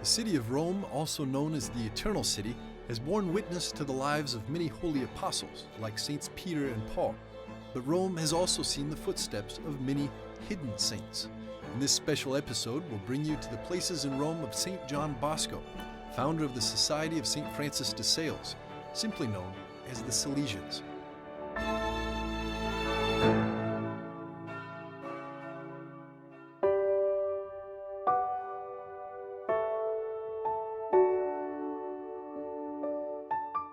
city of Rome, also known as the Eternal City, has borne witness to the lives of many holy apostles, like Saints Peter and Paul. But Rome has also seen the footsteps of many hidden saints. In this special episode, we'll bring you to the places in Rome of St. John Bosco, founder of the Society of St. Francis de Sales, simply known as the Salesians.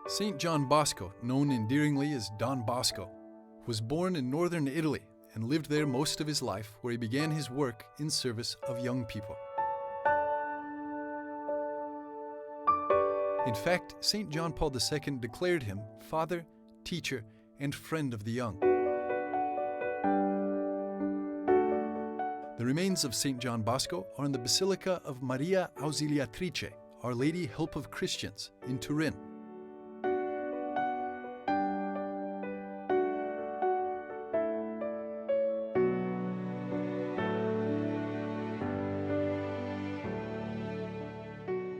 St. John Bosco, known endearingly as Don Bosco, was born in northern Italy and lived there most of his life, where he began his work in service of young people. In fact, St. John Paul II declared him father, teacher, and friend of the young. The remains of St. John Bosco are in the Basilica of Maria Ausiliatrice, Our Lady Help of Christians, in Turin.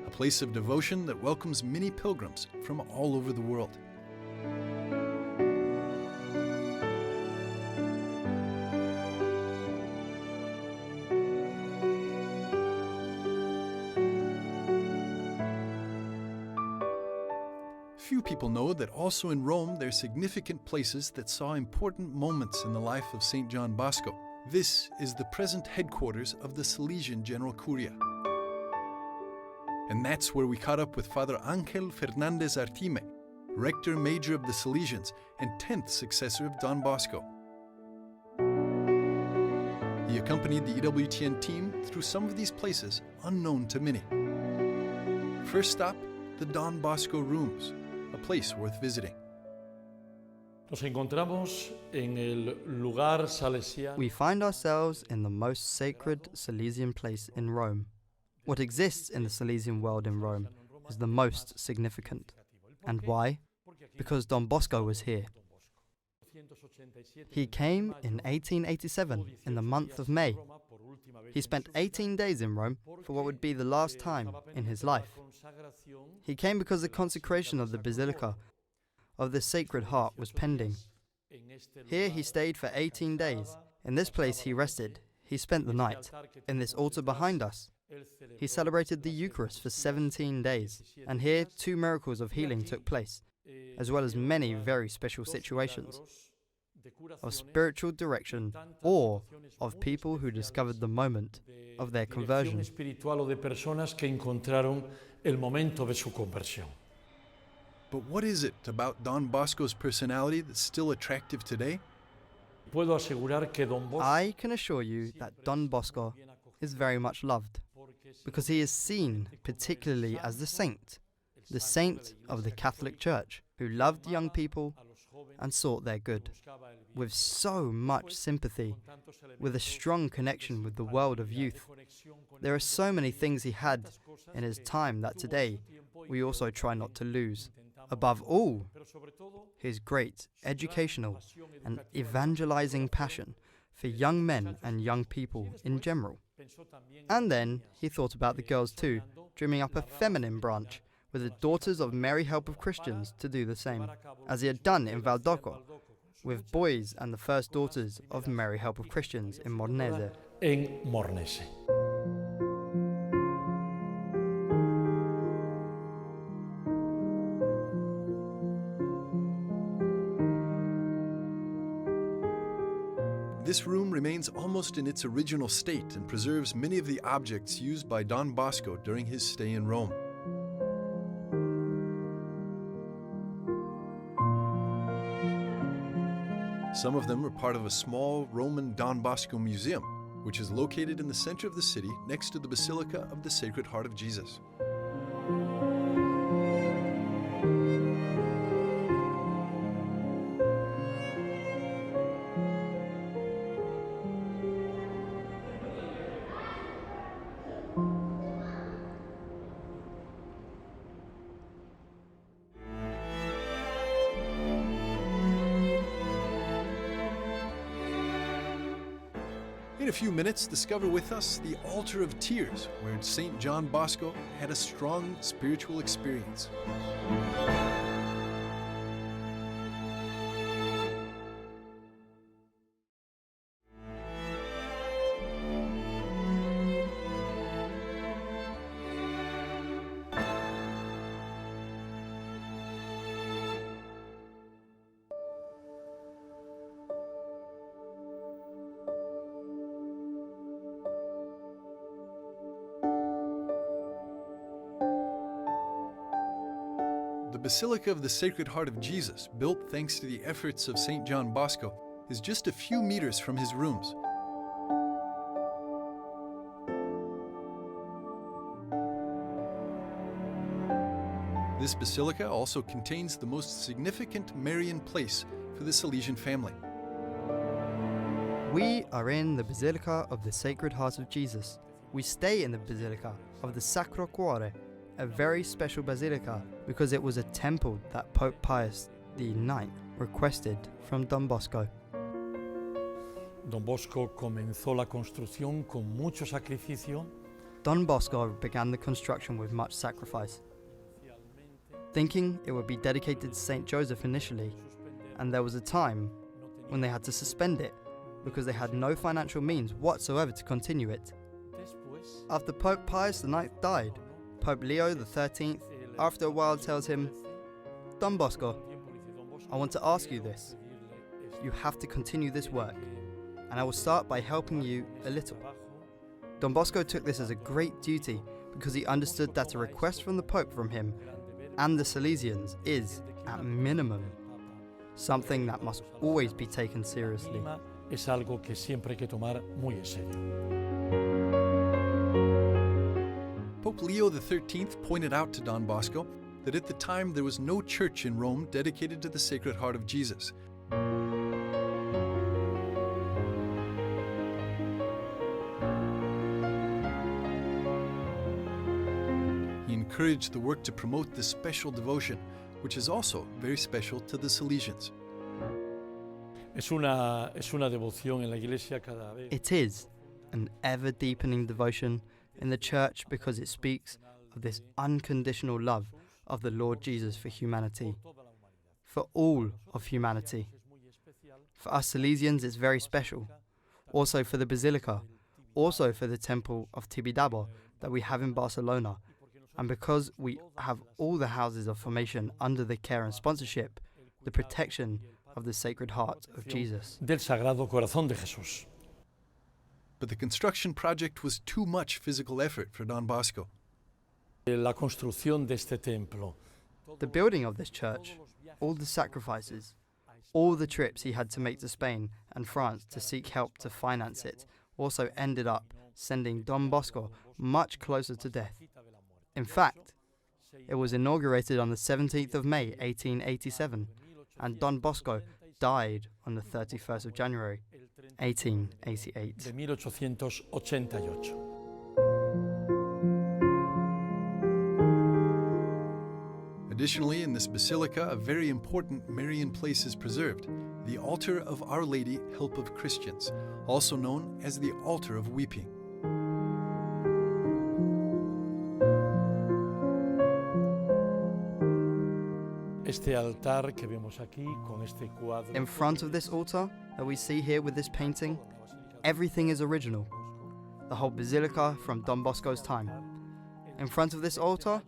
A place of devotion that welcomes many pilgrims from all over the world. Few people know that also in Rome there are significant places that saw important moments in the life of St. John Bosco. This is the present headquarters of the Salesian General Curia. And that's where we caught up with Father Ángel Fernández Artime, Rector Major of the Salesians and 10th successor of Don Bosco. He accompanied the EWTN team through some of these places unknown to many. First stop, the Don Bosco Rooms, a place worth visiting. Nos encontramos en el lugar salesiano. We find ourselves in the most sacred Salesian place in Rome. What exists in the Salesian world in Rome is the most significant. And why? Because Don Bosco was here. He came in 1887, in the month of May. He spent 18 days in Rome for what would be the last time in his life. He came because the consecration of the Basilica of the Sacred Heart was pending. Here he stayed for 18 days. In this place he rested. He spent the night. In this altar behind us, he celebrated the Eucharist for 17 days, and here 2 miracles of healing took place, as well as many very special situations of spiritual direction or of people who discovered the moment of their conversion. But what is it about Don Bosco's personality that's still attractive today? I can assure you that Don Bosco is very much loved, because he is seen particularly as the saint of the Catholic Church, who loved young people and sought their good, with so much sympathy, with a strong connection with the world of youth. There are so many things he had in his time that today we also try not to lose. Above all, his great educational and evangelizing passion for young men and young people in general. And then he thought about the girls too, dreaming up a feminine branch with the Daughters of Mary Help of Christians to do the same, as he had done in Valdoco, with boys and the first Daughters of Mary Help of Christians in Mornese. This room remains almost in its original state and preserves many of the objects used by Don Bosco during his stay in Rome. Some of them are part of a small Roman Don Bosco museum, which is located in the center of the city next to the Basilica of the Sacred Heart of Jesus. In a few minutes, discover with us the Altar of Tears, where St. John Bosco had a strong spiritual experience. The Basilica of the Sacred Heart of Jesus, built thanks to the efforts of St. John Bosco, is just a few meters from his rooms. This basilica also contains the most significant Marian place for the Salesian family. We are in the Basilica of the Sacred Heart of Jesus. We stay in the Basilica of the Sacro Cuore, a very special basilica because it was a temple that Pope Pius IX requested from Don Bosco. Don Bosco comenzó la construcción con mucho sacrificio. Don Bosco began the construction with much sacrifice, thinking it would be dedicated to St. Joseph initially, and there was a time when they had to suspend it because they had no financial means whatsoever to continue it. After Pope Pius IX died, Pope Leo XIII, after a while, tells him, "Don Bosco, I want to ask you this. You have to continue this work, and I will start by helping you a little." Don Bosco took this as a great duty because he understood that a request from the Pope from him and the Salesians is, at minimum, something that must always be taken seriously. Es algo que siempre hay que tomar muy en serio. Pope Leo XIII pointed out to Don Bosco that at the time there was no church in Rome dedicated to the Sacred Heart of Jesus. He encouraged the work to promote this special devotion, which is also very special to the Salesians. Es una devoción en la Iglesia cada vez. It is an ever-deepening devotion in the Church because it speaks of this unconditional love of the Lord Jesus for humanity, for all of humanity. For us Salesians, it's very special. Also for the Basilica, also for the Temple of Tibidabo that we have in Barcelona, and because we have all the houses of formation under the care and sponsorship, the protection of the Sacred Heart of Jesus. Del Sagrado Corazón de Jesús. But the construction project was too much physical effort for Don Bosco. La construcción de este templo. The building of this church, all the sacrifices, all the trips he had to make to Spain and France to seek help to finance it, also ended up sending Don Bosco much closer to death. In fact, it was inaugurated on the 17th of May 1887, and Don Bosco died on the 31st of January 1888. De 1888. Additionally, in this basilica, a very important Marian place is preserved, the Altar of Our Lady, Help of Christians, also known as the Altar of Weeping. Este altar que vemos aquí con este cuadro. In front of this altar that we see here with this painting, everything is original. The whole basilica from Don Bosco's time. In front of this altar,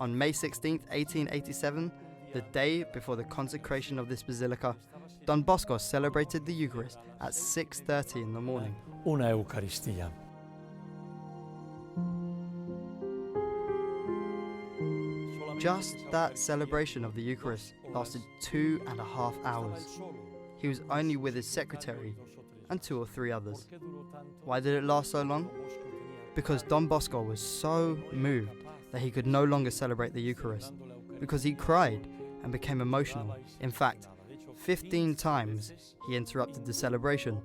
on May 16th, 1887, the day before the consecration of this basilica, Don Bosco celebrated the Eucharist at 6:30 in the morning. Una Eucaristía. Just that celebration of the Eucharist lasted 2.5 hours. He was only with his secretary and 2 or 3 others. Why did it last so long? Because Don Bosco was so moved that he could no longer celebrate the Eucharist, because he cried and became emotional. In fact, 15 times he interrupted the celebration,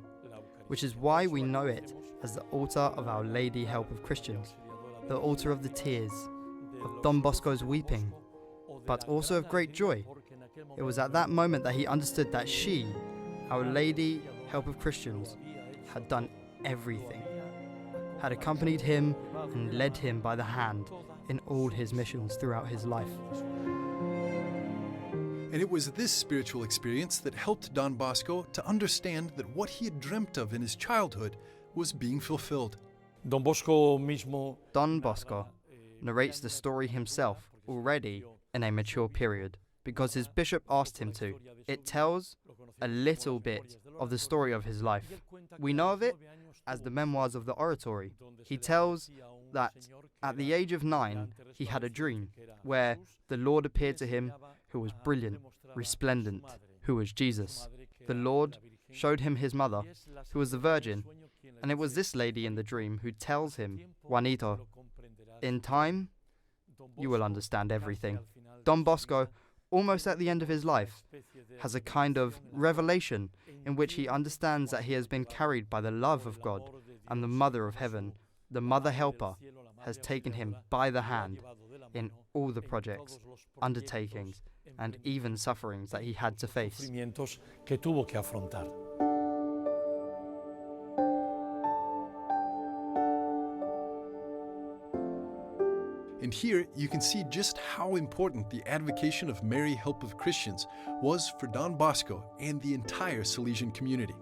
which is why we know it as the altar of Our Lady Help of Christians, the altar of the tears, of Don Bosco's weeping, but also of great joy. It was at that moment that he understood that she, Our Lady Help of Christians, had done everything, had accompanied him and led him by the hand in all his missions throughout his life. And it was this spiritual experience that helped Don Bosco to understand that what he had dreamt of in his childhood was being fulfilled. Don Bosco mismo Don Bosco narrates the story himself already in a mature period because his bishop asked him to. It tells a little bit of the story of his life. We know of it as the memoirs of the oratory. He tells that at the age of 9, he had a dream where the Lord appeared to him, who was brilliant, resplendent, who was Jesus. The Lord showed him his mother, who was the Virgin, and it was this lady in the dream who tells him, Juanito, in time, you will understand everything. Don Bosco, almost at the end of his life, has a kind of revelation in which he understands that he has been carried by the love of God, and the Mother of Heaven, the Mother Helper, has taken him by the hand in all the projects, undertakings, and even sufferings that he had to face. sufrimientos que tuvo que afrontar. And here you can see just how important the advocation of Mary, Help of Christians, was for Don Bosco and the entire Salesian community.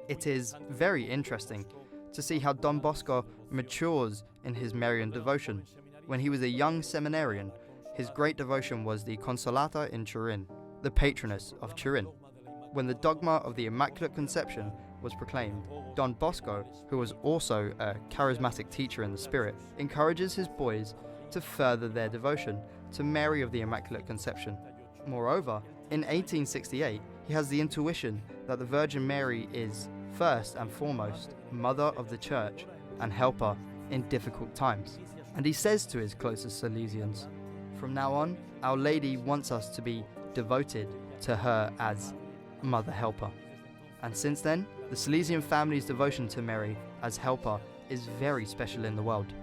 It is very interesting to see how Don Bosco matures in his Marian devotion. When he was a young seminarian, his great devotion was the Consolata in Turin, the patroness of Turin. When the dogma of the Immaculate Conception was proclaimed, Don Bosco, who was also a charismatic teacher in the spirit, encourages his boys to further their devotion to Mary of the Immaculate Conception. Moreover, in 1868, he has the intuition that the Virgin Mary is, first and foremost, Mother of the Church and helper in difficult times. And he says to his closest Salesians, from now on, Our Lady wants us to be devoted to her as Mother Helper. And since then, the Salesian family's devotion to Mary as helper is very special in the world.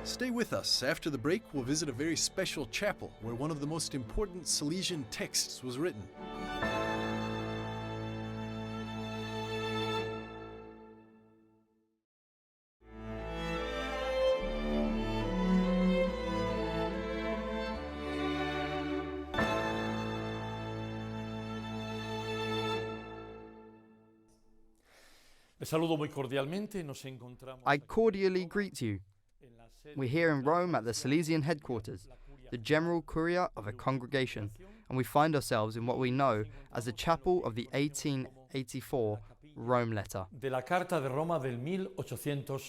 Stay with us. After the break, we'll visit a very special chapel where one of the most important Salesian texts was written. Les saludo muy cordialmente. Nos encontramos I cordially greet you. We're here in Rome at the Salesian headquarters, the general curia of a congregation, and we find ourselves in what we know as the chapel of the 1884 Rome letter. de la Carta de Roma del 1884.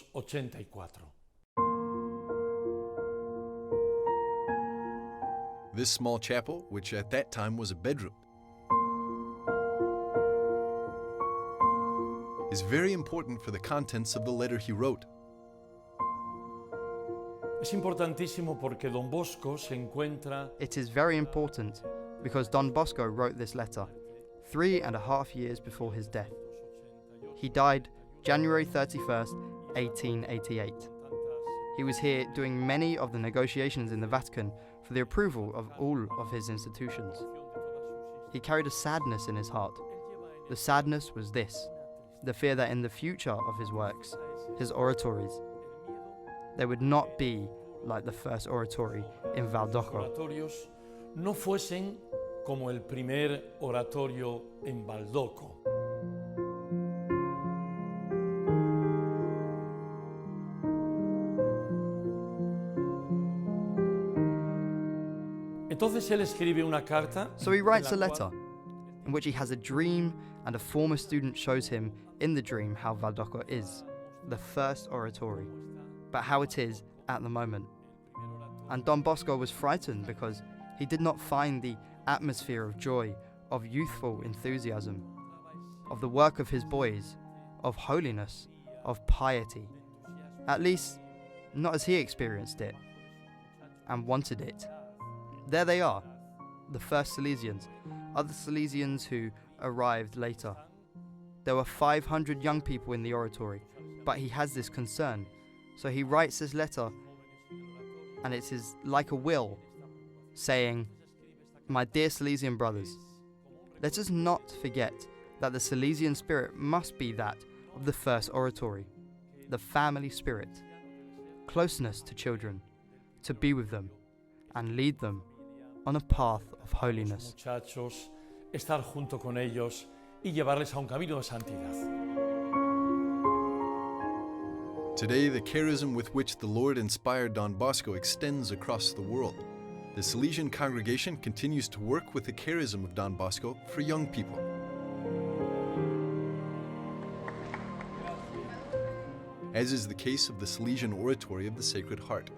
This small chapel, which at that time was a bedroom, is very important for the contents of the letter he wrote. Es importantísimo porque Don Bosco se encuentra It is very important because Don Bosco wrote this letter 3.5 years before his death. He died January 31st, 1888. He was here doing many of the negotiations in the Vatican for the approval of all of his institutions. He carried a sadness in his heart. The sadness was this: the fear that in the future of his works, his oratories, they would not be like the first oratory in Valdocco. oratorios no fuesen como el primer oratorio en Baldocco. Entonces él escribe una carta So he writes a en la letter cual in which he has a dream, and a former student shows him in the dream how Valdocco is, the first oratory, but how it is at the moment. And Don Bosco was frightened because he did not find the atmosphere of joy, of youthful enthusiasm, of the work of his boys, of holiness, of piety. At least, not as he experienced it and wanted it. There they are, the first Salesians, other Salesians who arrived later. There were 500 young people in the oratory, but he has this concern So he writes this letter, and it is like a will, saying, "My dear Silesian brothers, let us not forget that the Silesian spirit must be that of the first oratory, the family spirit, closeness to children, to be with them and lead them on a path of holiness." Muchachos, estar junto con ellos y llevarles a un camino de santidad. Today, the charism with which the Lord inspired Don Bosco extends across the world. The Silesian congregation continues to work with the charism of Don Bosco for young people. As is the case of the Silesian Oratory of the Sacred Heart,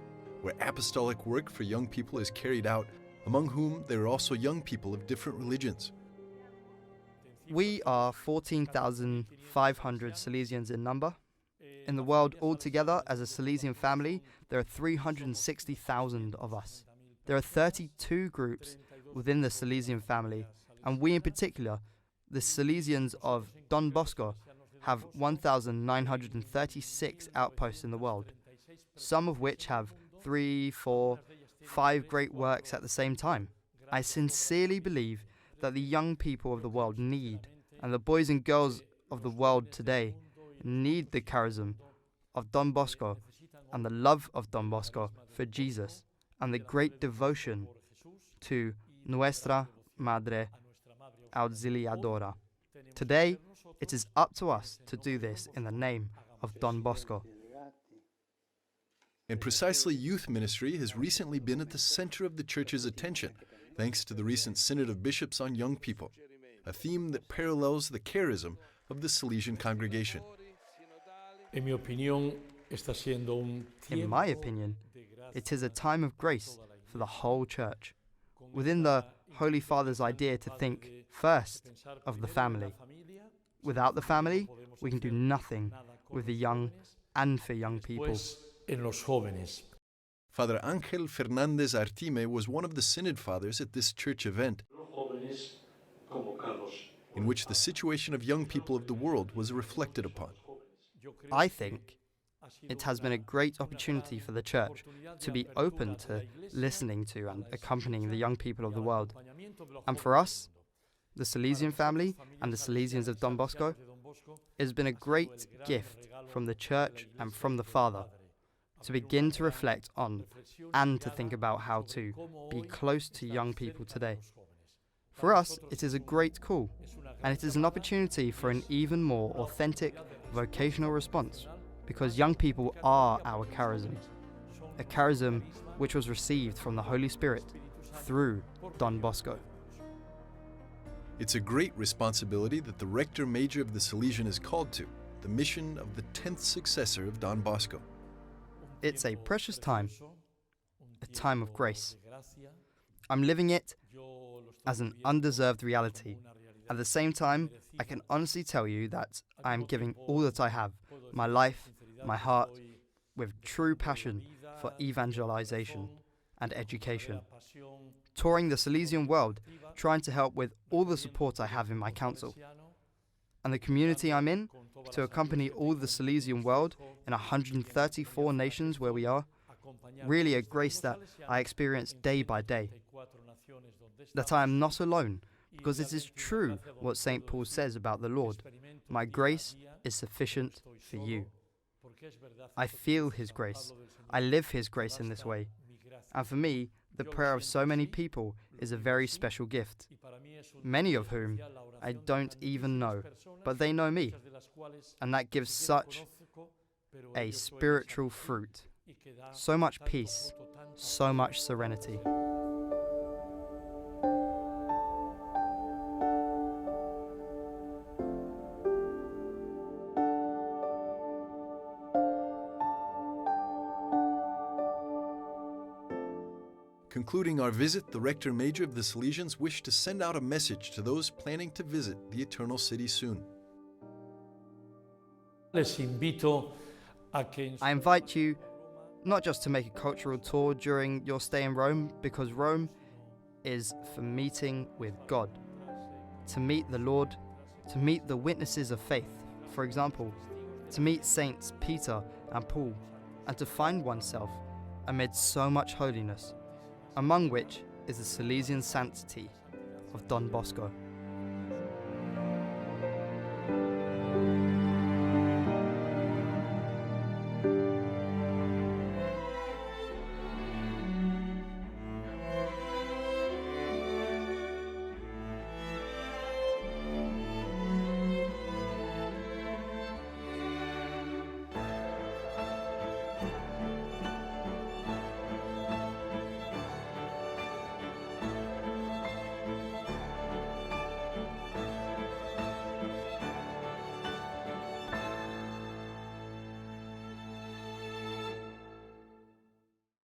where apostolic work for young people is carried out, among whom there are also young people of different religions. We are 14,500 Silesians in number. In the world altogether, as a Silesian family, there are 360,000 of us. There are 32 groups within the Silesian family, and we in particular, the Silesians of Don Bosco, have 1,936 outposts in the world, some of which have 3, 4, 5 great works at the same time. I sincerely believe that the young people of the world need, and the boys and girls of the world today need the charism of Don Bosco and the love of Don Bosco for Jesus and the great devotion to Nuestra Madre Auxiliadora. Today, it is up to us to do this in the name of Don Bosco. And precisely youth ministry has recently been at the center of the Church's attention, thanks to the recent Synod of Bishops on Young People, a theme that parallels the charism of the Silesian congregation. En mi opinión, está siendo un In my opinion, it is a time of grace for the whole Church. Within the Holy Father's idea to think first of the family. Without the family, we can do nothing with the young and for young people. En los jóvenes. Father Ángel Fernández Artime was one of the Synod Fathers at this church event, in which the situation of young people of the world was reflected upon. I think it has been a great opportunity for the Church to be open to listening to and accompanying the young people of the world. And for us, the Silesian family and the Silesians of Don Bosco, it has been a great gift from the Church and from the Father to begin to reflect on and to think about how to be close to young people today. For us, it is a great call, and it is an opportunity for an even more authentic vocational response, because young people are our charism, a charism which was received from the Holy Spirit through Don Bosco. It's a great responsibility that the Rector Major of the Silesian is called to, the mission of the 10th successor of Don Bosco. It's a precious time, a time of grace. I'm living it as an undeserved reality. At the same time, I can honestly tell you that I am giving all that I have, my life, my heart, with true passion for evangelization and education. Touring the Silesian world, trying to help with all the support I have in my council. And the community I'm in, to accompany all the Silesian world in 134 nations where we are, really a grace that I experience day by day. That I am not alone, because it is true what St. Paul says about the Lord. My grace is sufficient for you. I feel His grace. I live His grace in this way. And for me, the prayer of so many people is a very special gift, many of whom I don't even know, but they know me. And that gives such a spiritual fruit, so much peace, so much serenity. Concluding our visit, the Rector Major of the Silesians wished to send out a message to those planning to visit the Eternal City soon. I invite you not just to make a cultural tour during your stay in Rome, because Rome is for meeting with God, to meet the Lord, to meet the witnesses of faith, for example, to meet Saints Peter and Paul, and to find oneself amid so much holiness, among which is the Salesian sanctity of Don Bosco.